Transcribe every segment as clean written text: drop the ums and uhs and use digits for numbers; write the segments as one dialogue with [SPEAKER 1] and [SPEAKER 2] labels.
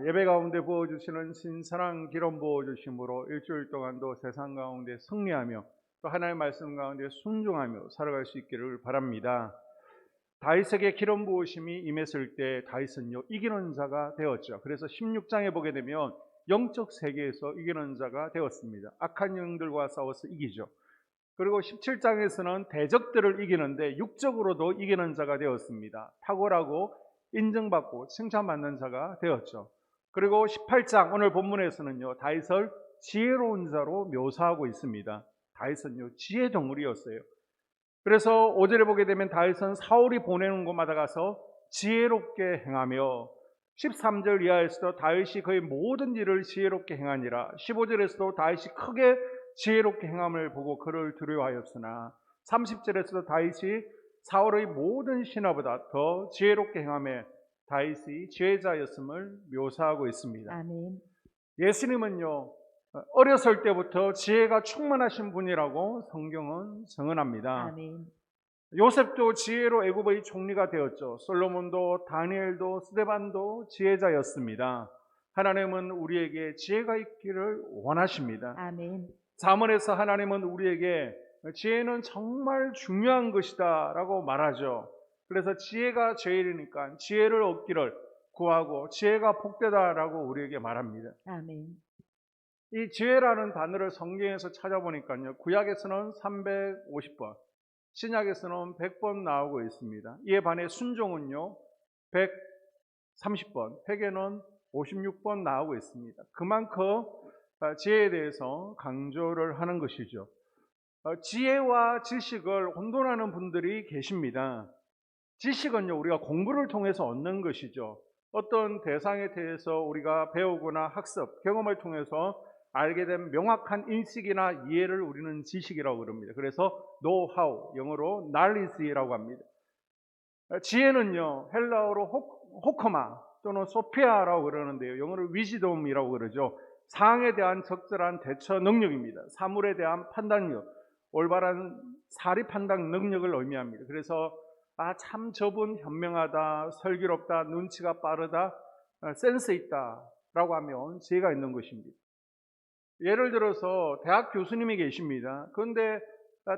[SPEAKER 1] 예배 가운데 부어주시는 신선한 기름 부어주심으로 일주일 동안도 세상 가운데 승리하며 또 하나님의 말씀 가운데 순종하며 살아갈 수 있기를 바랍니다. 다윗에게 기름 부으심이 임했을 때 다윗은요 이기는 자가 되었죠. 그래서 16장에 보게 되면 영적 세계에서 이기는 자가 되었습니다. 악한 영들과 싸워서 이기죠. 그리고 17장에서는 대적들을 이기는데 육적으로도 이기는 자가 되었습니다. 탁월하고 인정받고 칭찬받는 자가 되었죠. 그리고 18장 오늘 본문에서는요 다윗을 지혜로운 자로 묘사하고 있습니다. 다윗은요 지혜 덩어리였어요. 그래서 5절에 보게 되면 다윗은 사울이 보내는 곳마다 가서 지혜롭게 행하며 13절 이하에서도 다윗이 그의 모든 일을 지혜롭게 행하니라. 15절에서도 다윗이 크게 지혜롭게 행함을 보고 그를 두려워하였으나 30절에서도 다윗이 사울의 모든 신하보다 더 지혜롭게 행함에 다윗이 지혜자였음을 묘사하고 있습니다.
[SPEAKER 2] 아멘.
[SPEAKER 1] 예수님은요 어렸을 때부터 지혜가 충만하신 분이라고 성경은 증언합니다.
[SPEAKER 2] 아멘.
[SPEAKER 1] 요셉도 지혜로 애굽의 총리가 되었죠. 솔로몬도 다니엘도 스데반도 지혜자였습니다. 하나님은 우리에게 지혜가 있기를 원하십니다.
[SPEAKER 2] 아멘.
[SPEAKER 1] 잠언에서 하나님은 우리에게 지혜는 정말 중요한 것이다 라고 말하죠. 그래서 지혜가 제일이니까 지혜를 얻기를 구하고 지혜가 복되다라고 우리에게 말합니다.
[SPEAKER 2] 아멘.
[SPEAKER 1] 이 지혜라는 단어를 성경에서 찾아보니까요 구약에서는 350번, 신약에서는 100번 나오고 있습니다. 이에 반해 순종은요 130번, 회개는 56번 나오고 있습니다. 그만큼 지혜에 대해서 강조를 하는 것이죠. 지혜와 지식을 혼돈하는 분들이 계십니다. 지식은요 우리가 공부를 통해서 얻는 것이죠. 어떤 대상에 대해서 우리가 배우거나 학습, 경험을 통해서 알게 된 명확한 인식이나 이해를 우리는 지식이라고 그럽니다. 그래서 노하우, 영어로 knowledge라고 합니다. 지혜는요 헬라어로 호커마 또는 소피아라고 그러는데요 영어로 위지dom이라고 그러죠. 상황에 대한 적절한 대처 능력입니다. 사물에 대한 판단력, 올바른 사리 판단 능력을 의미합니다. 그래서 참 저분 현명하다, 슬기롭다, 눈치가 빠르다, 센스 있다 라고 하면 지혜가 있는 것입니다. 예를 들어서 대학 교수님이 계십니다. 그런데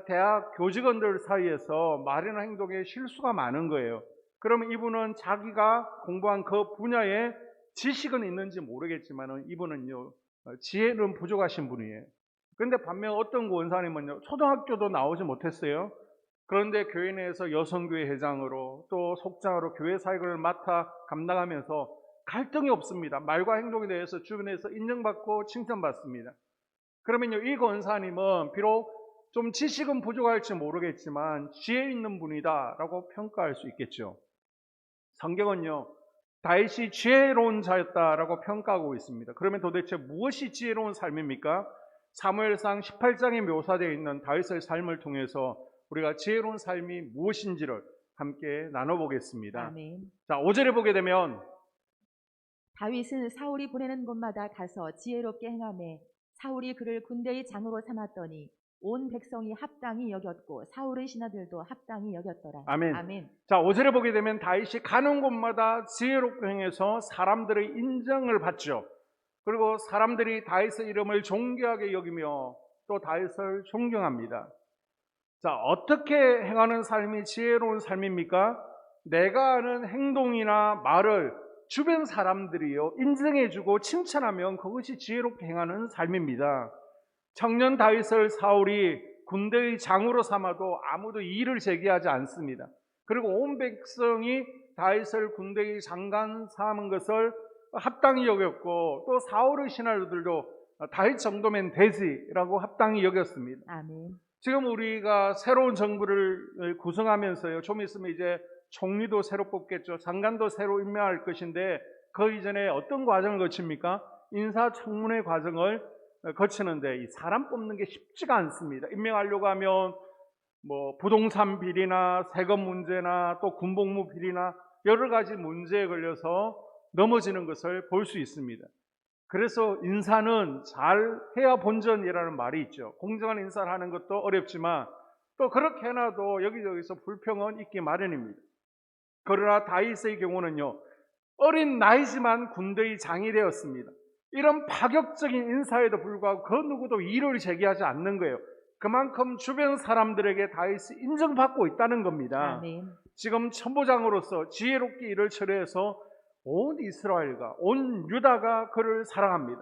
[SPEAKER 1] 대학 교직원들 사이에서 말이나 행동에 실수가 많은 거예요. 그러면 이분은 자기가 공부한 그 분야에 지식은 있는지 모르겠지만 이분은요 지혜는 부족하신 분이에요. 그런데 반면 어떤 원사님은요 초등학교도 나오지 못했어요. 그런데 교회 내에서 여성교회 회장으로 또 속장으로 교회 사역을 맡아 감당하면서 갈등이 없습니다. 말과 행동에 대해서 주변에서 인정받고 칭찬받습니다. 그러면요 이 권사님은 비록 좀 지식은 부족할지 모르겠지만 지혜 있는 분이다 라고 평가할 수 있겠죠. 성경은요 다윗이 지혜로운 자였다라고 평가하고 있습니다. 그러면 도대체 무엇이 지혜로운 삶입니까? 사무엘상 18장에 묘사되어 있는 다윗의 삶을 통해서 우리가 지혜로운 삶이 무엇인지를 함께 나눠보겠습니다.
[SPEAKER 2] 아멘.
[SPEAKER 1] 자, 5절에 보게 되면
[SPEAKER 2] 다윗은 사울이 보내는 곳마다 가서 지혜롭게 행하매 사울이 그를 군대의 장으로 삼았더니 온 백성이 합당히 여겼고 사울의 신하들도 합당히 여겼더라.
[SPEAKER 1] 아멘.
[SPEAKER 2] 아멘.
[SPEAKER 1] 자, 5절에 보게 되면 다윗이 가는 곳마다 지혜롭게 행해서 사람들의 인정을 받죠. 그리고 사람들이 다윗의 이름을 존귀하게 여기며 또 다윗을 존경합니다. 자, 어떻게 행하는 삶이 지혜로운 삶입니까? 내가 하는 행동이나 말을 주변 사람들이요 인정해주고 칭찬하면 그것이 지혜롭게 행하는 삶입니다. 청년 다윗을 사울이 군대의 장으로 삼아도 아무도 이의를 제기하지 않습니다. 그리고 온 백성이 다윗을 군대의 장관 삼은 것을 합당히 여겼고 또 사울의 신하들도 다윗 정도면 되지라고 합당히 여겼습니다.
[SPEAKER 2] 아멘.
[SPEAKER 1] 지금 우리가 새로운 정부를 구성하면서요 좀 있으면 이제 총리도 새로 뽑겠죠. 장관도 새로 임명할 것인데 그 이전에 어떤 과정을 거칩니까? 인사청문회 과정을 거치는데 이 사람 뽑는 게 쉽지가 않습니다. 임명하려고 하면 뭐 부동산 비리나 세금 문제나 또 군복무 비리나 여러 가지 문제에 걸려서 넘어지는 것을 볼 수 있습니다. 그래서 인사는 잘 해야 본전이라는 말이 있죠. 공정한 인사를 하는 것도 어렵지만 또 그렇게 해놔도 여기저기서 불평은 있기 마련입니다. 그러나 다윗의 경우는요 어린 나이지만 군대의 장이 되었습니다. 이런 파격적인 인사에도 불구하고 그 누구도 이의를 제기하지 않는 거예요. 그만큼 주변 사람들에게 다윗이 인정받고 있다는 겁니다.
[SPEAKER 2] 아멘.
[SPEAKER 1] 지금 천부장으로서 지혜롭게 일을 처리해서 온 이스라엘과 온 유다가 그를 사랑합니다.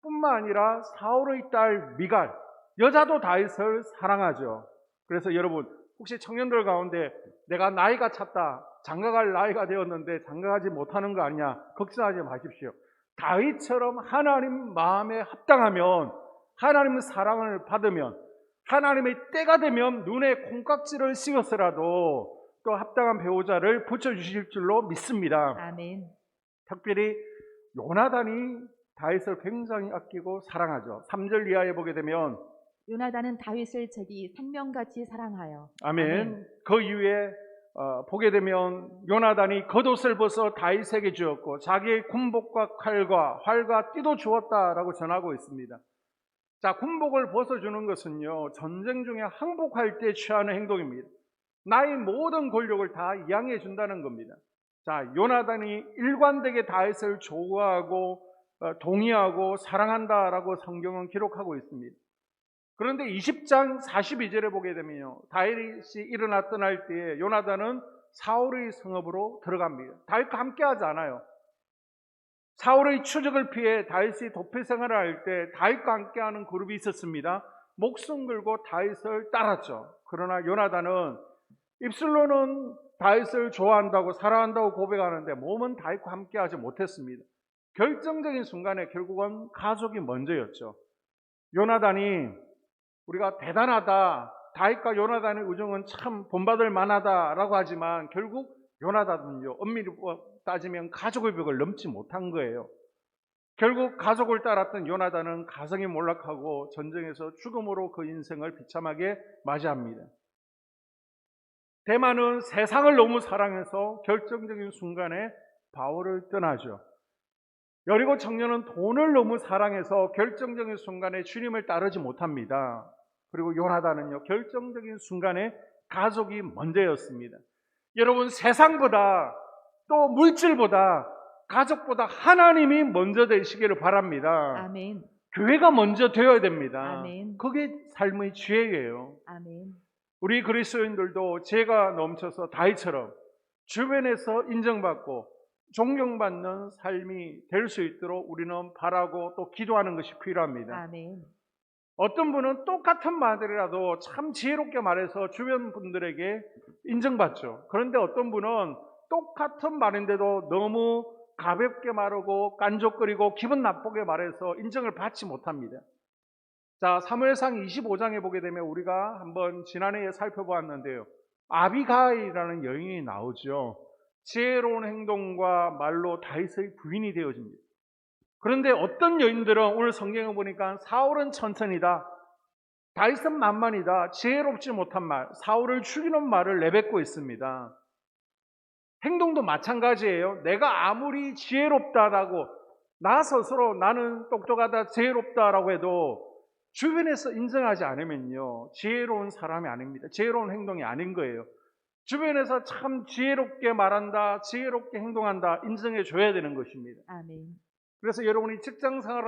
[SPEAKER 1] 뿐만 아니라 사울의 딸 미갈, 여자도 다윗을 사랑하죠. 그래서 여러분, 혹시 청년들 가운데 내가 나이가 찼다, 장가갈 나이가 되었는데 장가가지 못하는 거 아니냐, 걱정하지 마십시오. 다윗처럼 하나님 마음에 합당하면, 하나님의 사랑을 받으면, 하나님의 때가 되면 눈에 콩깍지를 씌워서라도 또 합당한 배우자를 붙여주실 줄로 믿습니다.
[SPEAKER 2] 아멘.
[SPEAKER 1] 특별히 요나단이 다윗을 굉장히 아끼고 사랑하죠. 3절 이하에 보게 되면
[SPEAKER 2] 요나단은 다윗을 제기 생명같이 사랑하여.
[SPEAKER 1] 아멘. 그 이후에 보게 되면 요나단이 겉옷을 벗어 다윗에게 주었고 자기의 군복과 칼과 활과 띠도 주었다라고 전하고 있습니다. 자, 군복을 벗어주는 것은요, 전쟁 중에 항복할 때 취하는 행동입니다. 나의 모든 권력을 다 이양해 준다는 겁니다. 자, 요나단이 일관되게 다윗을 좋아하고 동의하고 사랑한다라고 성경은 기록하고 있습니다. 그런데 20장 42절에 보게 되면요, 다윗이 일어나 떠날 때에 요나단은 사울의 성읍으로 들어갑니다. 다윗과 함께하지 않아요. 사울의 추적을 피해 다윗이 도피 생활을 할 때 다윗과 함께하는 그룹이 있었습니다. 목숨 걸고 다윗을 따랐죠. 그러나 요나단은 입술로는 다윗을 좋아한다고 사랑한다고 고백하는데 몸은 다윗과 함께하지 못했습니다. 결정적인 순간에 결국은 가족이 먼저였죠. 요나단이 우리가 대단하다, 다윗과 요나단의 우정은 참 본받을 만하다라고 하지만 결국 요나단은요, 엄밀히 따지면 가족의 벽을 넘지 못한 거예요. 결국 가족을 따랐던 요나단은 가정이 몰락하고 전쟁에서 죽음으로 그 인생을 비참하게 맞이합니다. 대만은 세상을 너무 사랑해서 결정적인 순간에 바울을 떠나죠. 여리고 청년은 돈을 너무 사랑해서 결정적인 순간에 주님을 따르지 못합니다. 그리고 요나단은요, 결정적인 순간에 가족이 먼저였습니다. 여러분, 세상보다 또 물질보다 가족보다 하나님이 먼저 되시기를 바랍니다.
[SPEAKER 2] 아멘.
[SPEAKER 1] 교회가 먼저 되어야 됩니다.
[SPEAKER 2] 아멘.
[SPEAKER 1] 그게 삶의 지혜예요.
[SPEAKER 2] 아멘.
[SPEAKER 1] 우리 그리스도인들도 지혜가 넘쳐서 다윗처럼 주변에서 인정받고 존경받는 삶이 될 수 있도록 우리는 바라고 또 기도하는 것이 필요합니다.
[SPEAKER 2] 아멘.
[SPEAKER 1] 어떤 분은 똑같은 말이라도 참 지혜롭게 말해서 주변 분들에게 인정받죠. 그런데 어떤 분은 똑같은 말인데도 너무 가볍게 말하고 깐족거리고 기분 나쁘게 말해서 인정을 받지 못합니다. 자, 사무엘상 25장에 보게 되면 우리가 한번 지난해에 살펴보았는데요, 아비가일이라는 여인이 나오죠. 지혜로운 행동과 말로 다윗의 부인이 되어집니다. 그런데 어떤 여인들은 오늘 성경을 보니까 사울은 천천히다, 다윗은 만만이다, 지혜롭지 못한 말, 사울을 죽이는 말을 내뱉고 있습니다. 행동도 마찬가지예요. 내가 아무리 지혜롭다라고, 나 스스로 나는 똑똑하다, 지혜롭다라고 해도 주변에서 인정하지 않으면요, 지혜로운 사람이 아닙니다. 지혜로운 행동이 아닌 거예요. 주변에서 참 지혜롭게 말한다, 지혜롭게 행동한다, 인정해 줘야 되는 것입니다.
[SPEAKER 2] 아멘.
[SPEAKER 1] 그래서 여러분이 직장 생활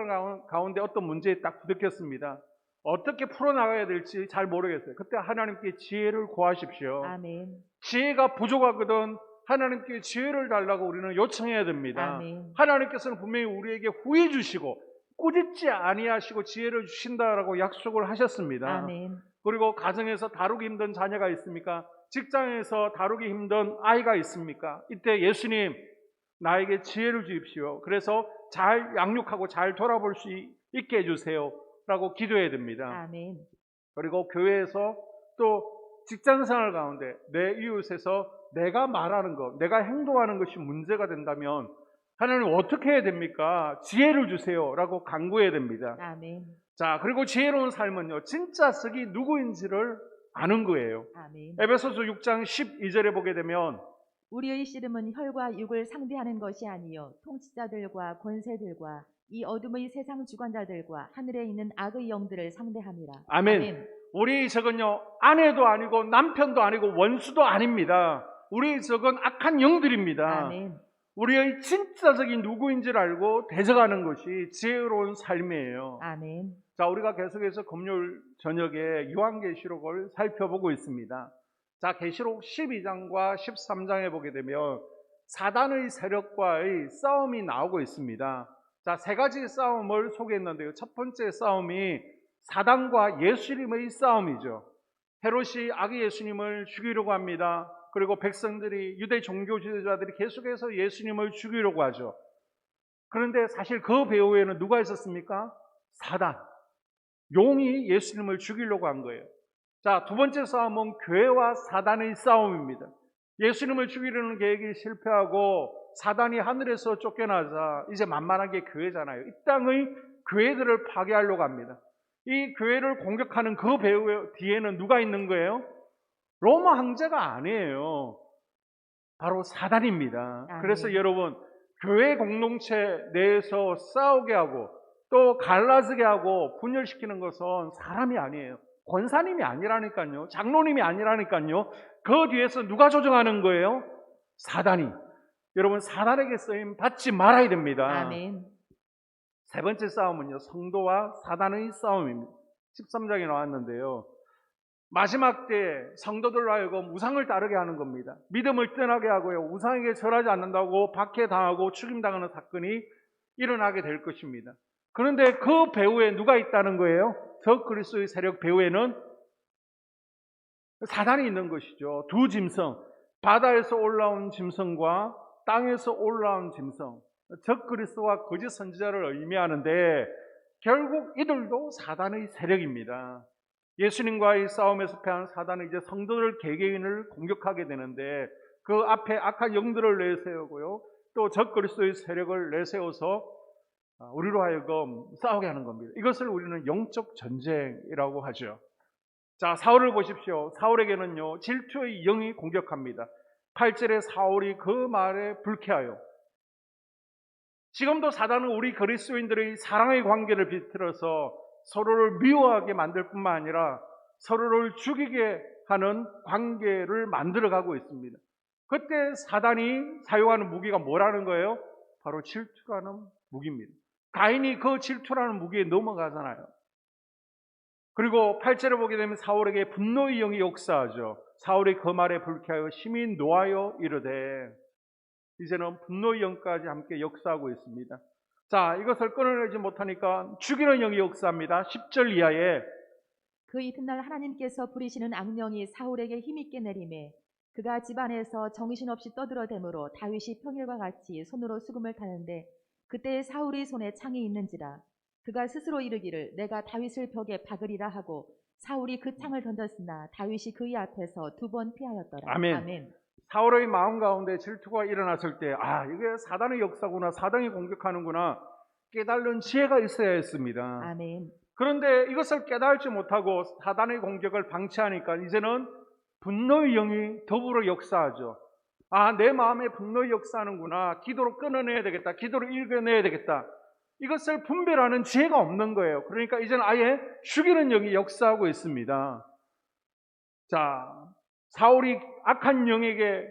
[SPEAKER 1] 가운데 어떤 문제에 딱 부딪혔습니다. 어떻게 풀어나가야 될지 잘 모르겠어요. 그때 하나님께 지혜를 구하십시오.
[SPEAKER 2] 아멘.
[SPEAKER 1] 지혜가 부족하거든 하나님께 지혜를 달라고 우리는 요청해야 됩니다.
[SPEAKER 2] 아멘.
[SPEAKER 1] 하나님께서는 분명히 우리에게 후해 주시고 꾸짖지 아니하시고 지혜를 주신다라고 약속을 하셨습니다.
[SPEAKER 2] 아멘.
[SPEAKER 1] 그리고 가정에서 다루기 힘든 자녀가 있습니까? 직장에서 다루기 힘든 아이가 있습니까? 이때 예수님, 나에게 지혜를 주십시오. 그래서 잘 양육하고 잘 돌아볼 수 있게 해주세요 라고 기도해야 됩니다.
[SPEAKER 2] 아멘.
[SPEAKER 1] 그리고 교회에서 또 직장생활 가운데 내 이웃에서 내가 말하는 것, 내가 행동하는 것이 문제가 된다면 하나님 어떻게 해야 됩니까? 지혜를 주세요 라고 간구해야 됩니다.
[SPEAKER 2] 아멘.
[SPEAKER 1] 자, 그리고 지혜로운 삶은요, 진짜 썩이 누구인지를 아는 거예요.
[SPEAKER 2] 아멘.
[SPEAKER 1] 에베소서 6장 12절에 보게 되면
[SPEAKER 2] 우리의 씨름은 혈과 육을 상대하는 것이 아니요 통치자들과 권세들과 이 어둠의 세상 주관자들과 하늘에 있는 악의 영들을 상대함이라.
[SPEAKER 1] 아멘. 우리 적은요, 아내도 아니고 남편도 아니고 원수도 아닙니다. 우리 적은 악한 영들입니다.
[SPEAKER 2] 아멘.
[SPEAKER 1] 우리의 진짜적인 누구인지를 알고 대적하는 것이 지혜로운 삶이에요.
[SPEAKER 2] 아멘.
[SPEAKER 1] 자, 우리가 계속해서 금요일 저녁에 요한계시록을 살펴보고 있습니다. 자, 계시록 12장과 13장에 보게 되면 사단의 세력과의 싸움이 나오고 있습니다. 자, 세 가지 싸움을 소개했는데요. 첫 번째 싸움이 사단과 예수님의 싸움이죠. 헤롯이 아기 예수님을 죽이려고 합니다. 그리고 백성들이, 유대 종교 지도자들이 계속해서 예수님을 죽이려고 하죠. 그런데 사실 그 배후에는 누가 있었습니까? 사단. 용이 예수님을 죽이려고 한 거예요. 자, 두 번째 싸움은 교회와 사단의 싸움입니다. 예수님을 죽이려는 계획이 실패하고 사단이 하늘에서 쫓겨나자 이제 만만하게 교회잖아요. 이 땅의 교회들을 파괴하려고 합니다. 이 교회를 공격하는 그 배후 뒤에는 누가 있는 거예요? 로마 황제가 아니에요. 바로 사단입니다.
[SPEAKER 2] 아멘.
[SPEAKER 1] 그래서 여러분, 교회 공동체 내에서 싸우게 하고 또 갈라지게 하고 분열시키는 것은 사람이 아니에요. 권사님이 아니라니까요. 장로님이 아니라니까요. 그 뒤에서 누가 조정하는 거예요? 사단이. 여러분, 사단에게 쓰임 받지 말아야 됩니다.
[SPEAKER 2] 아멘.
[SPEAKER 1] 세 번째 싸움은요, 성도와 사단의 싸움입니다. 13장에 나왔는데요. 마지막 때 성도들로 하여금 우상을 따르게 하는 겁니다. 믿음을 떠나게 하고요, 우상에게 절하지 않는다고 박해당하고 죽임당하는 사건이 일어나게 될 것입니다. 그런데 그 배후에 누가 있다는 거예요? 적그리스도의 세력 배후에는 사단이 있는 것이죠. 두 짐승, 바다에서 올라온 짐승과 땅에서 올라온 짐승, 적그리스도와 거짓 선지자를 의미하는데 결국 이들도 사단의 세력입니다. 예수님과의 싸움에서 패한 사단은 이제 성도들 개개인을 공격하게 되는데 그 앞에 악한 영들을 내세우고요, 또 적그리스도의 세력을 내세워서 우리로 하여금 싸우게 하는 겁니다. 이것을 우리는 영적 전쟁이라고 하죠. 자, 사울을 보십시오. 사울에게는요, 질투의 영이 공격합니다. 8절에 사울이 그 말에 불쾌하여. 지금도 사단은 우리 그리스도인들의 사랑의 관계를 비틀어서 서로를 미워하게 만들 뿐만 아니라 서로를 죽이게 하는 관계를 만들어가고 있습니다. 그때 사단이 사용하는 무기가 뭐라는 거예요? 바로 질투라는 무기입니다. 가인이 그 질투라는 무기에 넘어가잖아요. 그리고 8절을 보게 되면 사울에게 분노의 영이 역사하죠. 사울이 그 말에 불쾌하여 심히 노하여 이르되, 이제는 분노의 영까지 함께 역사하고 있습니다. 자, 이것을 끊어내지 못하니까 죽이는 영이 역사합니다. 10절 이하에
[SPEAKER 2] 그 이튿날 하나님께서 부리시는 악령이 사울에게 힘있게 내림에 그가 집안에서 정신없이 떠들어대므로 다윗이 평일과 같이 손으로 수금을 타는데 그때 사울의 손에 창이 있는지라. 그가 스스로 이르기를 내가 다윗을 벽에 박으리라 하고 사울이 그 창을 던졌으나 다윗이 그의 앞에서 2번 피하였더라.
[SPEAKER 1] 아멘.
[SPEAKER 2] 아멘.
[SPEAKER 1] 사울의 마음 가운데 질투가 일어났을 때, 이게 사단의 역사구나, 사단이 공격하는구나 깨달은 지혜가 있어야 했습니다.
[SPEAKER 2] 아멘.
[SPEAKER 1] 그런데 이것을 깨달지 못하고 사단의 공격을 방치하니까 이제는 분노의 영이 더불어 역사하죠. 내 마음에 분노의 역사하는구나, 기도로 끊어내야 되겠다, 기도로 읽어내야 되겠다, 이것을 분별하는 지혜가 없는 거예요. 그러니까 이제는 아예 죽이는 영이 역사하고 있습니다. 자, 사울이 악한 영에게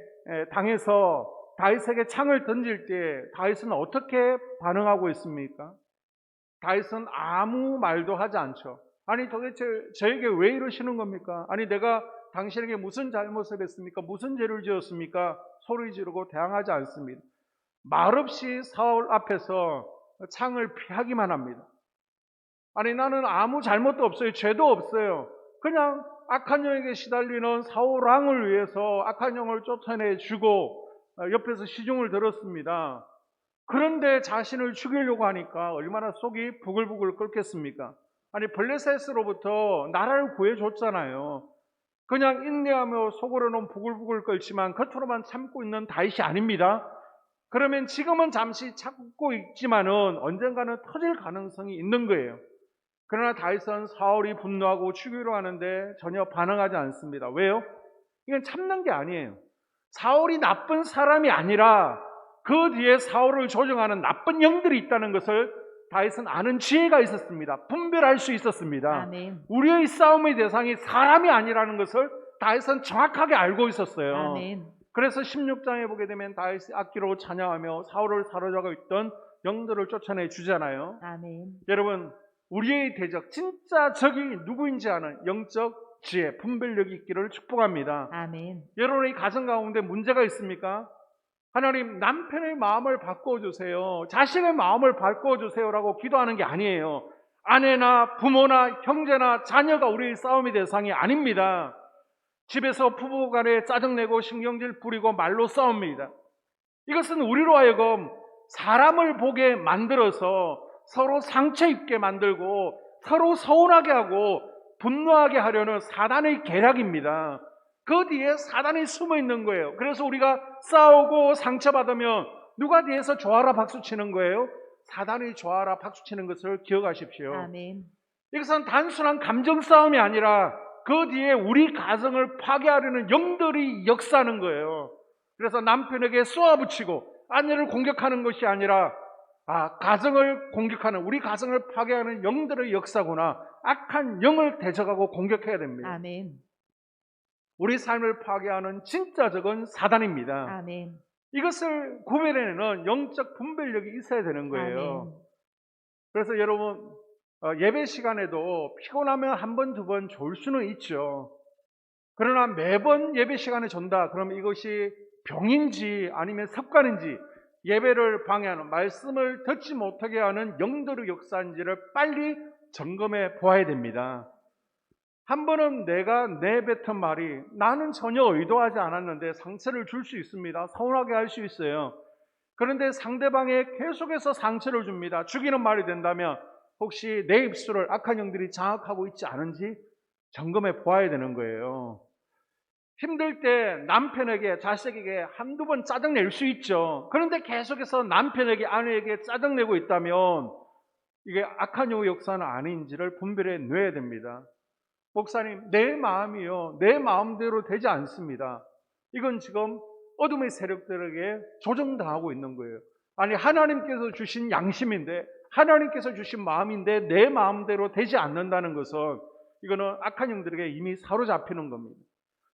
[SPEAKER 1] 당해서 다윗에게 창을 던질 때 다윗은 어떻게 반응하고 있습니까? 다윗은 아무 말도 하지 않죠. 아니, 도대체 저에게 왜 이러시는 겁니까? 아니, 내가 당신에게 무슨 잘못을 했습니까? 무슨 죄를 지었습니까? 소리 지르고 대항하지 않습니다. 말없이 사울 앞에서 창을 피하기만 합니다. 아니, 나는 아무 잘못도 없어요. 죄도 없어요. 그냥 악한 영에게 시달리는 사울 왕을 위해서 악한 영을 쫓아내주고 옆에서 시중을 들었습니다. 그런데 자신을 죽이려고 하니까 얼마나 속이 부글부글 끓겠습니까? 아니, 블레셋으로부터 나라를 구해줬잖아요. 그냥 인내하며 속으로는 부글부글 끓지만 겉으로만 참고 있는 다윗이 아닙니다. 그러면 지금은 잠시 참고 있지만은 언젠가는 터질 가능성이 있는 거예요. 그러나 다윗은 사울이 분노하고 죽이려 하는데 전혀 반응하지 않습니다. 왜요? 이건 참는 게 아니에요. 사울이 나쁜 사람이 아니라 그 뒤에 사울을 조종하는 나쁜 영들이 있다는 것을 다윗은 아는 지혜가 있었습니다. 분별할 수 있었습니다.
[SPEAKER 2] 아멘.
[SPEAKER 1] 우리의 싸움의 대상이 사람이 아니라는 것을 다윗은 정확하게 알고 있었어요.
[SPEAKER 2] 아멘.
[SPEAKER 1] 그래서 16장에 보게 되면 다윗이 악기로 찬양하며 사울을 사로잡고 있던 영들을 쫓아내 주잖아요.
[SPEAKER 2] 아멘.
[SPEAKER 1] 여러분, 우리의 대적, 진짜 적이 누구인지 아는 영적 지혜, 분별력이 있기를 축복합니다.
[SPEAKER 2] 아멘.
[SPEAKER 1] 여러분의 가정 가운데 문제가 있습니까? 하나님, 남편의 마음을 바꿔주세요. 자식의 마음을 바꿔주세요라고 기도하는 게 아니에요. 아내나 부모나 형제나 자녀가 우리의 싸움의 대상이 아닙니다. 집에서 부부 간에 짜증내고 신경질 부리고 말로 싸웁니다. 이것은 우리로 하여금 사람을 보게 만들어서 서로 상처 입게 만들고 서로 서운하게 하고 분노하게 하려는 사단의 계략입니다. 그 뒤에 사단이 숨어 있는 거예요. 그래서 우리가 싸우고 상처받으면 누가 뒤에서 좋아라 박수 치는 거예요? 사단이 좋아라 박수 치는 것을 기억하십시오.
[SPEAKER 2] 아멘.
[SPEAKER 1] 이것은 단순한 감정 싸움이 아니라 그 뒤에 우리 가정을 파괴하려는 영들이 역사하는 거예요. 그래서 남편에게 쏘아붙이고 아내를 공격하는 것이 아니라 가정을 공격하는, 우리 가정을 파괴하는 영들의 역사구나. 악한 영을 대적하고 공격해야 됩니다.
[SPEAKER 2] 아멘.
[SPEAKER 1] 우리 삶을 파괴하는 진짜 적은 사단입니다.
[SPEAKER 2] 아멘.
[SPEAKER 1] 이것을 구별해내는 영적 분별력이 있어야 되는 거예요.
[SPEAKER 2] 아멘.
[SPEAKER 1] 그래서 여러분, 예배 시간에도 피곤하면 한 번, 두 번 졸 수는 있죠. 그러나 매번 예배 시간에 존다. 그러면 이것이 병인지 아니면 습관인지, 예배를 방해하는, 말씀을 듣지 못하게 하는 영들의 역사인지를 빨리 점검해 보아야 됩니다. 한 번은 내가 내뱉은 말이 나는 전혀 의도하지 않았는데 상처를 줄 수 있습니다. 서운하게 할 수 있어요. 그런데 상대방에 계속해서 상처를 줍니다. 죽이는 말이 된다면 혹시 내 입술을 악한 영들이 장악하고 있지 않은지 점검해 보아야 되는 거예요. 힘들 때 남편에게, 자식에게 한두 번 짜증낼 수 있죠. 그런데 계속해서 남편에게, 아내에게 짜증내고 있다면 이게 악한 영의 역사는 아닌지를 분별해 놔야 됩니다. 목사님, 내 마음이요, 내 마음대로 되지 않습니다. 이건 지금 어둠의 세력들에게 조정당하고 있는 거예요. 아니, 하나님께서 주신 양심인데, 하나님께서 주신 마음인데 내 마음대로 되지 않는다는 것은 이거는 악한 영들에게 이미 사로잡히는 겁니다.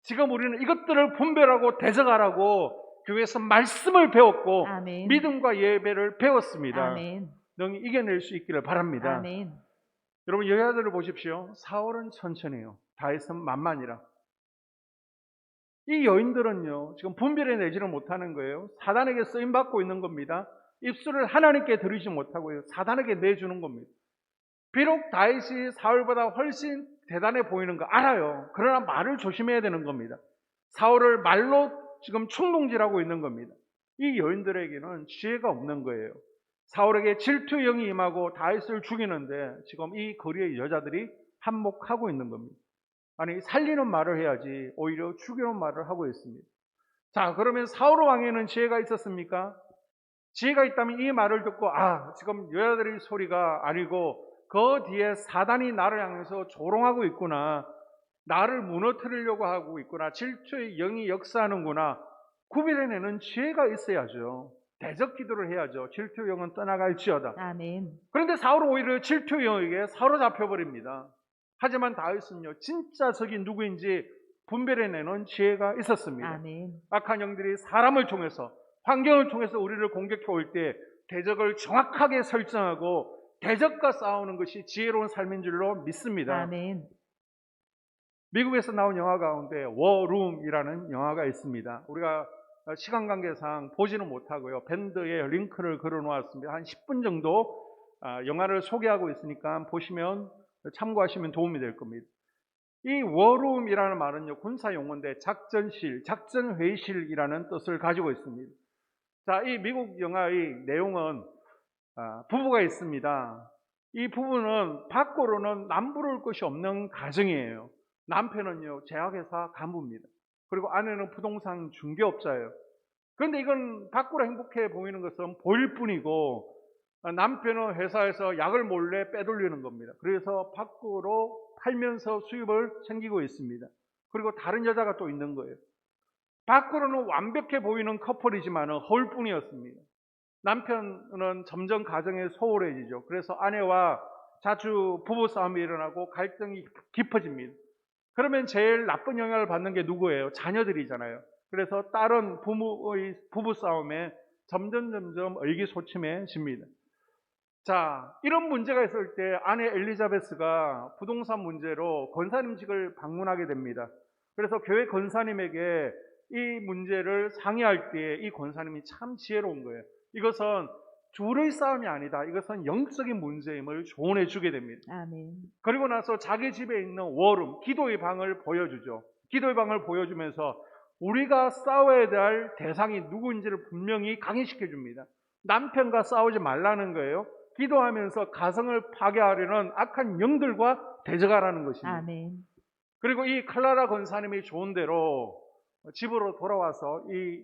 [SPEAKER 1] 지금 우리는 이것들을 분별하고 대적하라고 교회에서 말씀을 배웠고
[SPEAKER 2] 아멘.
[SPEAKER 1] 믿음과 예배를 배웠습니다.
[SPEAKER 2] 아멘.
[SPEAKER 1] 능히 이겨낼 수 있기를 바랍니다.
[SPEAKER 2] 아멘.
[SPEAKER 1] 여러분, 여자들을 보십시오. 사울은 천천히요, 다윗은 만만이라. 이 여인들은요, 지금 분별해내지를 못하는 거예요. 사단에게 쓰임받고 있는 겁니다. 입술을 하나님께 드리지 못하고요, 사단에게 내주는 겁니다. 비록 다윗이 사울보다 훨씬 대단해 보이는 거 알아요. 그러나 말을 조심해야 되는 겁니다. 사울을 말로 지금 충동질하고 있는 겁니다. 이 여인들에게는 지혜가 없는 거예요. 사울에게 질투의 영이 임하고 다윗을 죽이는데 지금 이 거리의 여자들이 한몫하고 있는 겁니다. 아니, 살리는 말을 해야지 오히려 죽이는 말을 하고 있습니다. 자, 그러면 사울 왕에는 지혜가 있었습니까? 지혜가 있다면 이 말을 듣고 지금 여자들의 소리가 아니고 그 뒤에 사단이 나를 향해서 조롱하고 있구나, 나를 무너뜨리려고 하고 있구나, 질투의 영이 역사하는구나, 구별해내는 지혜가 있어야죠. 대적 기도를 해야죠. 질투의 영은 떠나갈지어다.
[SPEAKER 2] 아멘.
[SPEAKER 1] 그런데 사울은 오히려 질투의 영에게 사로잡혀 버립니다. 하지만 다윗은요, 진짜 적이 누구인지 분별해내는 지혜가 있었습니다.
[SPEAKER 2] 아멘.
[SPEAKER 1] 악한 영들이 사람을 통해서, 환경을 통해서 우리를 공격해 올 때 대적을 정확하게 설정하고 대적과 싸우는 것이 지혜로운 삶인 줄로 믿습니다.
[SPEAKER 2] 아멘.
[SPEAKER 1] 미국에서 나온 영화 가운데 워룸이라는 영화가 있습니다. 우리가 시간 관계상 보지는 못하고요, 밴드에 링크를 걸어 놓았습니다. 한 10분 정도 영화를 소개하고 있으니까 보시면, 참고하시면 도움이 될 겁니다. 이 워룸이라는 말은요, 군사 용어인데 작전실, 작전회의실이라는 뜻을 가지고 있습니다. 자, 이 미국 영화의 내용은 부부가 있습니다. 이 부부는 밖으로는 남부러울 것이 없는 가정이에요. 남편은요, 제약회사 간부입니다. 그리고 아내는 부동산 중개업자예요. 그런데 이건 밖으로 행복해 보이는 것은 보일 뿐이고, 남편은 회사에서 약을 몰래 빼돌리는 겁니다. 그래서 밖으로 팔면서 수입을 챙기고 있습니다. 그리고 다른 여자가 또 있는 거예요. 밖으로는 완벽해 보이는 커플이지만 허울 뿐이었습니다. 남편은 점점 가정에 소홀해지죠. 그래서 아내와 자주 부부싸움이 일어나고 갈등이 깊어집니다. 그러면 제일 나쁜 영향을 받는 게 누구예요? 자녀들이잖아요. 그래서 딸은 부모의 부부 싸움에 점점 의기소침해집니다. 자, 이런 문제가 있을 때 아내 엘리자베스가 부동산 문제로 권사님직을 방문하게 됩니다. 그래서 교회 권사님에게 이 문제를 상의할 때 이 권사님이 참 지혜로운 거예요. 이것은 둘의 싸움이 아니다. 이것은 영적인 문제임을 조언해 주게 됩니다.
[SPEAKER 2] 아멘.
[SPEAKER 1] 그리고 나서 자기 집에 있는 워룸, 기도의 방을 보여주죠. 기도의 방을 보여주면서 우리가 싸워야 될 대상이 누구인지를 분명히 강의시켜 줍니다. 남편과 싸우지 말라는 거예요. 기도하면서 가정을 파괴하려는 악한 영들과 대적하라는 것입니다.
[SPEAKER 2] 아멘.
[SPEAKER 1] 그리고 이 클라라 권사님이 좋은 대로 집으로 돌아와서 이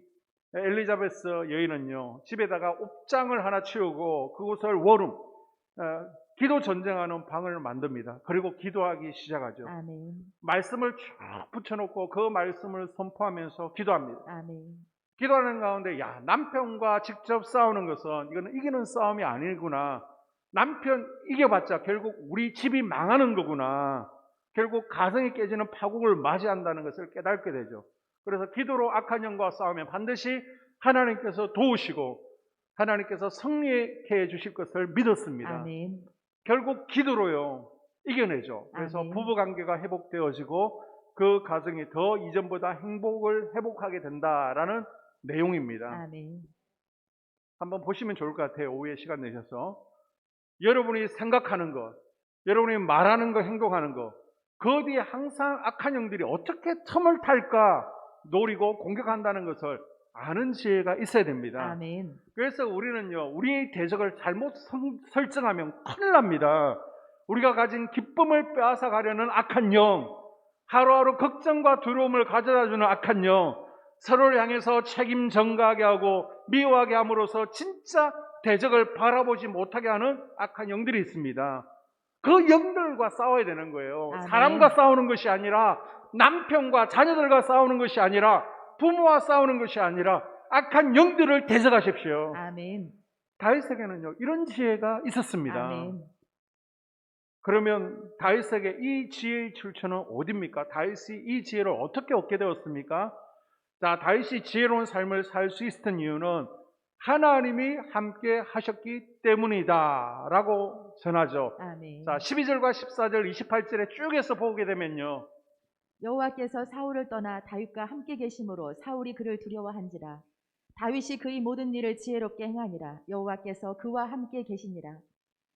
[SPEAKER 1] 엘리자베스 여인은요, 집에다가 옥장을 하나 치우고 그곳을 워룸, 기도 전쟁하는 방을 만듭니다. 그리고 기도하기 시작하죠.
[SPEAKER 2] 아멘.
[SPEAKER 1] 말씀을 쭉 붙여놓고 그 말씀을 선포하면서 기도합니다.
[SPEAKER 2] 아멘.
[SPEAKER 1] 기도하는 가운데 남편과 직접 싸우는 것은 이거는 이기는 싸움이 아니구나. 남편 이겨봤자 결국 우리 집이 망하는 거구나. 결국 가정이 깨지는 파국을 맞이한다는 것을 깨닫게 되죠. 그래서 기도로 악한 영과 싸우면 반드시 하나님께서 도우시고 하나님께서 승리케 해주실 것을 믿었습니다.
[SPEAKER 2] 아멘.
[SPEAKER 1] 결국 기도로요 이겨내죠. 그래서
[SPEAKER 2] 아멘.
[SPEAKER 1] 부부관계가 회복되어지고 그 가정이 더 이전보다 행복을 회복하게 된다라는 내용입니다.
[SPEAKER 2] 아멘.
[SPEAKER 1] 한번 보시면 좋을 것 같아요. 오후에 시간 내셔서 여러분이 생각하는 것, 여러분이 말하는 것, 행동하는 것, 그 뒤에 항상 악한 영들이 어떻게 틈을 탈까 노리고 공격한다는 것을 아는 지혜가 있어야 됩니다.
[SPEAKER 2] 아멘.
[SPEAKER 1] 그래서 우리는요, 우리의 대적을 잘못 설정하면 큰일 납니다. 우리가 가진 기쁨을 빼앗아 가려는 악한 영, 하루하루 걱정과 두려움을 가져다주는 악한 영, 서로를 향해서 책임 전가하게 하고 미워하게 함으로써 진짜 대적을 바라보지 못하게 하는 악한 영들이 있습니다. 그 영들과 싸워야 되는 거예요.
[SPEAKER 2] 아멘.
[SPEAKER 1] 사람과 싸우는 것이 아니라, 남편과 자녀들과 싸우는 것이 아니라, 부모와 싸우는 것이 아니라 악한 영들을 대적하십시오.
[SPEAKER 2] 아멘.
[SPEAKER 1] 다윗에게는요 이런 지혜가 있었습니다.
[SPEAKER 2] 아멘.
[SPEAKER 1] 그러면 다윗에게 이 지혜의 출처는 어디입니까? 다윗이 이 지혜를 어떻게 얻게 되었습니까? 자, 다윗이 지혜로운 삶을 살 수 있었던 이유는 하나님이 함께 하셨기 때문이다 라고 전하죠.
[SPEAKER 2] 아멘.
[SPEAKER 1] 자, 12절과 14절, 28절에 쭉 해서 보게 되면요,
[SPEAKER 2] 여호와께서 사울을 떠나 다윗과 함께 계심으로 사울이 그를 두려워한지라. 다윗이 그의 모든 일을 지혜롭게 행하니라. 여호와께서 그와 함께 계시니라.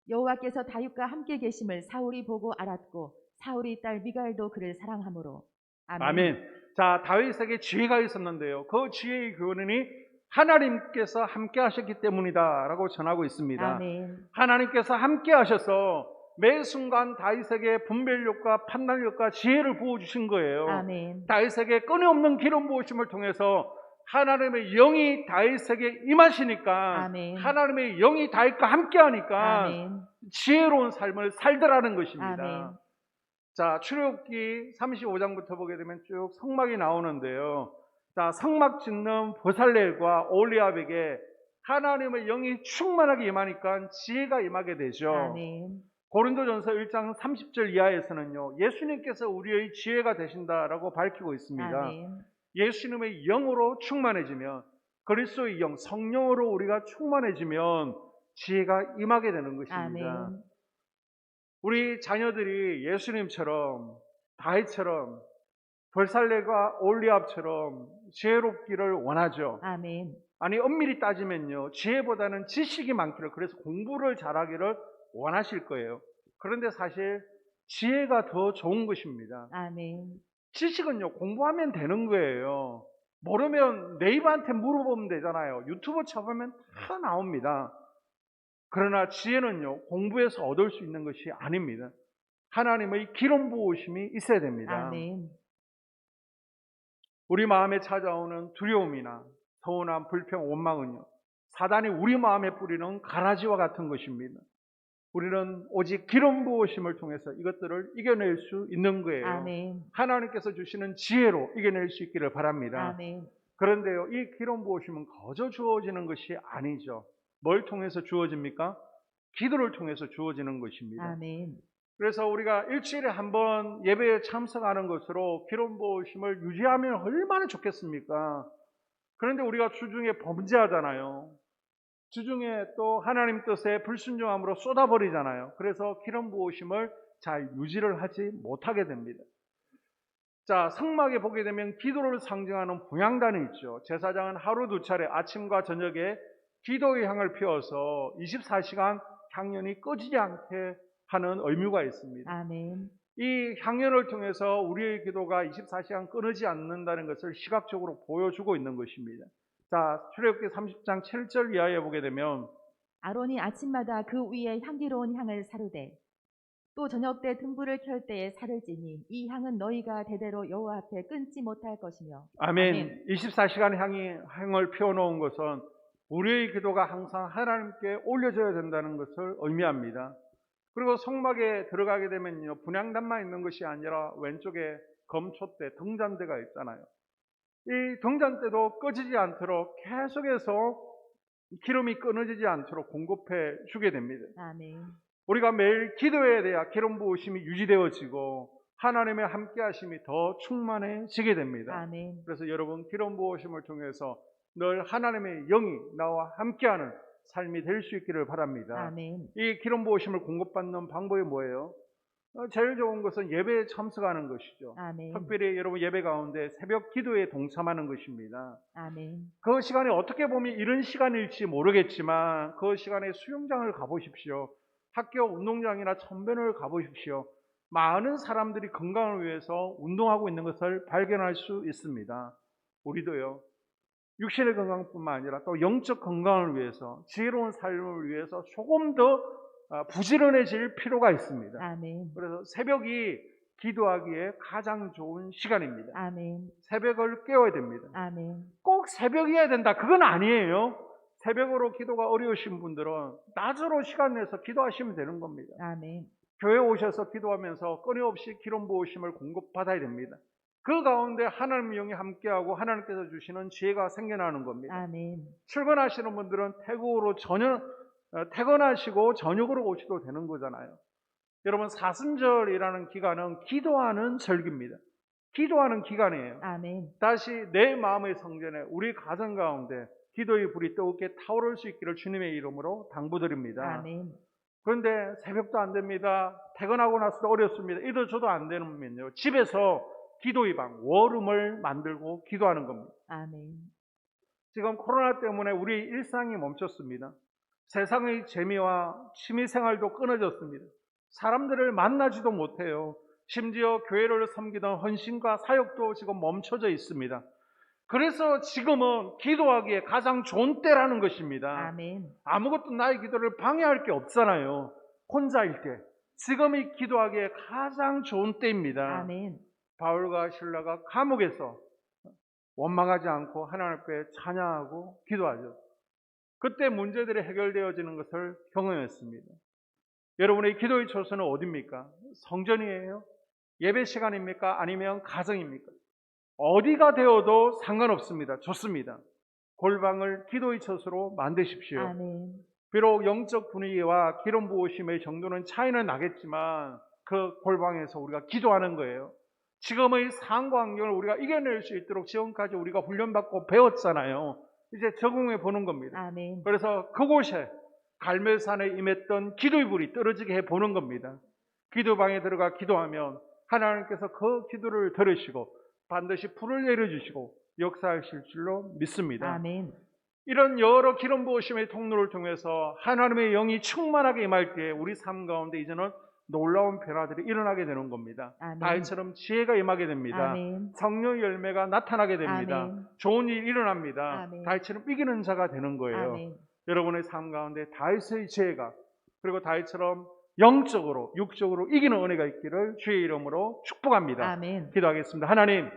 [SPEAKER 2] 여호와께서 다윗과 함께 계심을 사울이 보고 알았고 사울의 딸 미갈도 그를 사랑하므로. 아멘.
[SPEAKER 1] 아멘. 자, 다윗에게 지혜가 있었는데요, 그 지혜의 근원이 하나님께서 함께 하셨기 때문이다 라고 전하고 있습니다.
[SPEAKER 2] 아멘.
[SPEAKER 1] 하나님께서 함께 하셔서 매 순간 다윗에게 분별력과 판단력과 지혜를 부어주신 거예요.
[SPEAKER 2] 아멘.
[SPEAKER 1] 다윗에게 끊임없는 기름 부으심을 통해서 하나님의 영이 다윗에게 임하시니까,
[SPEAKER 2] 아멘.
[SPEAKER 1] 하나님의 영이 다윗과 함께 하니까
[SPEAKER 2] 아멘.
[SPEAKER 1] 지혜로운 삶을 살더라는 것입니다.
[SPEAKER 2] 아멘.
[SPEAKER 1] 자, 출애굽기 35장부터 보게 되면 쭉 성막이 나오는데요. 자, 성막 짓는 보살렐과 올리압에게 하나님의 영이 충만하게 임하니까 지혜가 임하게 되죠.
[SPEAKER 2] 아멘.
[SPEAKER 1] 고린도전서 1장 30절 이하에서는요, 예수님께서 우리의 지혜가 되신다라고 밝히고 있습니다.
[SPEAKER 2] 아멘.
[SPEAKER 1] 예수님의 영으로 충만해지면, 그리스도의 영, 성령으로 우리가 충만해지면 지혜가 임하게 되는 것입니다.
[SPEAKER 2] 아멘.
[SPEAKER 1] 우리 자녀들이 예수님처럼, 다윗처럼, 벌살레가 올리압처럼 지혜롭기를 원하죠.
[SPEAKER 2] 아멘.
[SPEAKER 1] 아니, 엄밀히 따지면요, 지혜보다는 지식이 많기를, 그래서 공부를 잘하기를 원하실 거예요. 그런데 사실 지혜가 더 좋은 것입니다.
[SPEAKER 2] 아멘.
[SPEAKER 1] 지식은요, 공부하면 되는 거예요. 모르면 네이버한테 물어보면 되잖아요. 유튜브 쳐보면 다 나옵니다. 그러나 지혜는요, 공부해서 얻을 수 있는 것이 아닙니다. 하나님의 기름 부으심이 있어야 됩니다.
[SPEAKER 2] 아멘.
[SPEAKER 1] 우리 마음에 찾아오는 두려움이나 서운함, 불평, 원망은요, 사단이 우리 마음에 뿌리는 가라지와 같은 것입니다. 우리는 오직 기름 부으심을 통해서 이것들을 이겨낼 수 있는 거예요.
[SPEAKER 2] 아멘.
[SPEAKER 1] 하나님께서 주시는 지혜로 이겨낼 수 있기를 바랍니다.
[SPEAKER 2] 아멘.
[SPEAKER 1] 그런데요, 이 기름 부으심은 거저 주어지는 것이 아니죠. 뭘 통해서 주어집니까? 기도를 통해서 주어지는 것입니다.
[SPEAKER 2] 아멘.
[SPEAKER 1] 그래서 우리가 일주일에 한 번 예배에 참석하는 것으로 기름 부으심을 유지하면 얼마나 좋겠습니까? 그런데 우리가 주중에 범죄하잖아요. 주중에 또 하나님 뜻에 불순종함으로 쏟아버리잖아요. 그래서 기름 부으심을 잘 유지를 하지 못하게 됩니다. 자, 성막에 보게 되면 기도를 상징하는 분향단이 있죠. 제사장은 하루 두 차례 아침과 저녁에 기도의 향을 피워서 24시간 향연이 꺼지지 않게 하는 의무가 있습니다.
[SPEAKER 2] 아멘.
[SPEAKER 1] 이 향연을 통해서 우리의 기도가 24시간 끊이지 않는다는 것을 시각적으로 보여주고 있는 것입니다. 자, 출애굽기 30장 7절 이하에 보게 되면
[SPEAKER 2] 아론이 아침마다 그 위에 향기로운 향을 사르되 또 저녁 때 등불을 켤 때에 살을 찌니 이 향은 너희가 대대로 여호와 앞에 끊지 못할 것이며.
[SPEAKER 1] 아멘. 24시간 향을 피워놓은 것은 우리의 기도가 항상 하나님께 올려져야 된다는 것을 의미합니다. 그리고 성막에 들어가게 되면요, 분향단만 있는 것이 아니라 왼쪽에 검초대, 등잔대가 있잖아요. 이 등잔대도 꺼지지 않도록 계속해서 기름이 끊어지지 않도록 공급해 주게 됩니다.
[SPEAKER 2] 아멘.
[SPEAKER 1] 우리가 매일 기도해야 돼야 기름 부으심이 유지되어지고 하나님의 함께 하심이 더 충만해지게 됩니다.
[SPEAKER 2] 아멘.
[SPEAKER 1] 그래서 여러분, 기름 부으심을 통해서 늘 하나님의 영이 나와 함께하는 삶이 될 수 있기를 바랍니다.
[SPEAKER 2] 아멘.
[SPEAKER 1] 이 기름 부으심을 공급받는 방법이 뭐예요? 제일 좋은 것은 예배에 참석하는 것이죠.
[SPEAKER 2] 아멘.
[SPEAKER 1] 특별히 여러분 예배 가운데 새벽 기도에 동참하는 것입니다.
[SPEAKER 2] 아멘.
[SPEAKER 1] 그 시간에 어떻게 보면 이런 시간일지 모르겠지만 그 시간에 수영장을 가보십시오. 학교 운동장이나 천변을 가보십시오. 많은 사람들이 건강을 위해서 운동하고 있는 것을 발견할 수 있습니다. 우리도요, 육신의 건강뿐만 아니라 또 영적 건강을 위해서, 지혜로운 삶을 위해서 조금 더 부지런해질 필요가 있습니다.
[SPEAKER 2] 아멘.
[SPEAKER 1] 그래서 새벽이 기도하기에 가장 좋은 시간입니다.
[SPEAKER 2] 아멘.
[SPEAKER 1] 새벽을 깨워야 됩니다.
[SPEAKER 2] 아멘.
[SPEAKER 1] 꼭 새벽이어야 된다, 그건 아니에요. 새벽으로 기도가 어려우신 분들은 낮으로 시간 내서 기도하시면 되는 겁니다.
[SPEAKER 2] 아멘.
[SPEAKER 1] 교회 오셔서 기도하면서 끊임없이 기름 부으심을 공급받아야 됩니다. 그 가운데 하나님의 영이 함께하고 하나님께서 주시는 지혜가 생겨나는 겁니다.
[SPEAKER 2] 아멘.
[SPEAKER 1] 출근하시는 분들은 퇴근하시고 저녁으로 오셔도 되는 거잖아요. 여러분, 사순절이라는 기간은 기도하는 절기입니다. 기도하는 기간이에요.
[SPEAKER 2] 아멘.
[SPEAKER 1] 다시 내 마음의 성전에 우리 가정 가운데 기도의 불이 뜨겁게 타오를 수 있기를 주님의 이름으로 당부드립니다.
[SPEAKER 2] 아멘.
[SPEAKER 1] 그런데 새벽도 안 됩니다. 퇴근하고 나서도 어렵습니다. 이도 저도 안 되면요, 집에서 기도의 방, 워룸을 만들고 기도하는 겁니다.
[SPEAKER 2] 아멘.
[SPEAKER 1] 지금 코로나 때문에 우리 일상이 멈췄습니다. 세상의 재미와 취미생활도 끊어졌습니다. 사람들을 만나지도 못해요. 심지어 교회를 섬기던 헌신과 사역도 지금 멈춰져 있습니다. 그래서 지금은 기도하기에 가장 좋은 때라는 것입니다.
[SPEAKER 2] 아멘.
[SPEAKER 1] 아무것도 나의 기도를 방해할 게 없잖아요. 혼자일 때. 지금이 기도하기에 가장 좋은 때입니다.
[SPEAKER 2] 아멘.
[SPEAKER 1] 바울과 실라가 감옥에서 원망하지 않고 하나님 앞에 찬양하고 기도하죠. 그때 문제들이 해결되어지는 것을 경험했습니다. 여러분의 기도의 처소는 어디입니까? 성전이에요? 예배 시간입니까? 아니면 가정입니까? 어디가 되어도 상관없습니다. 좋습니다. 골방을 기도의 처소로 만드십시오.
[SPEAKER 2] 아멘.
[SPEAKER 1] 비록 영적 분위기와 기름 부으심의 정도는 차이는 나겠지만 그 골방에서 우리가 기도하는 거예요. 지금의 상황과 환경을 우리가 이겨낼 수 있도록 지금까지 우리가 훈련받고 배웠잖아요. 이제 적응해 보는 겁니다.
[SPEAKER 2] 아멘.
[SPEAKER 1] 그래서 그곳에 갈멜산에 임했던 기도의 불이 떨어지게 해 보는 겁니다. 기도방에 들어가 기도하면 하나님께서 그 기도를 들으시고 반드시 불을 내려주시고 역사하실 줄로 믿습니다.
[SPEAKER 2] 아멘.
[SPEAKER 1] 이런 여러 기름 부으심의 통로를 통해서 하나님의 영이 충만하게 임할 때 우리 삶 가운데 이제는 놀라운 변화들이 일어나게 되는 겁니다.
[SPEAKER 2] 아멘.
[SPEAKER 1] 다윗처럼 지혜가 임하게 됩니다.
[SPEAKER 2] 아멘.
[SPEAKER 1] 성령의 열매가 나타나게 됩니다.
[SPEAKER 2] 아멘.
[SPEAKER 1] 좋은 일이 일어납니다.
[SPEAKER 2] 아멘.
[SPEAKER 1] 다윗처럼 이기는 자가 되는 거예요.
[SPEAKER 2] 아멘.
[SPEAKER 1] 여러분의 삶 가운데 다윗의 지혜가, 그리고 다윗처럼 영적으로 육적으로 이기는 은혜가 있기를 주의 이름으로 축복합니다.
[SPEAKER 2] 아멘.
[SPEAKER 1] 기도하겠습니다. 하나님,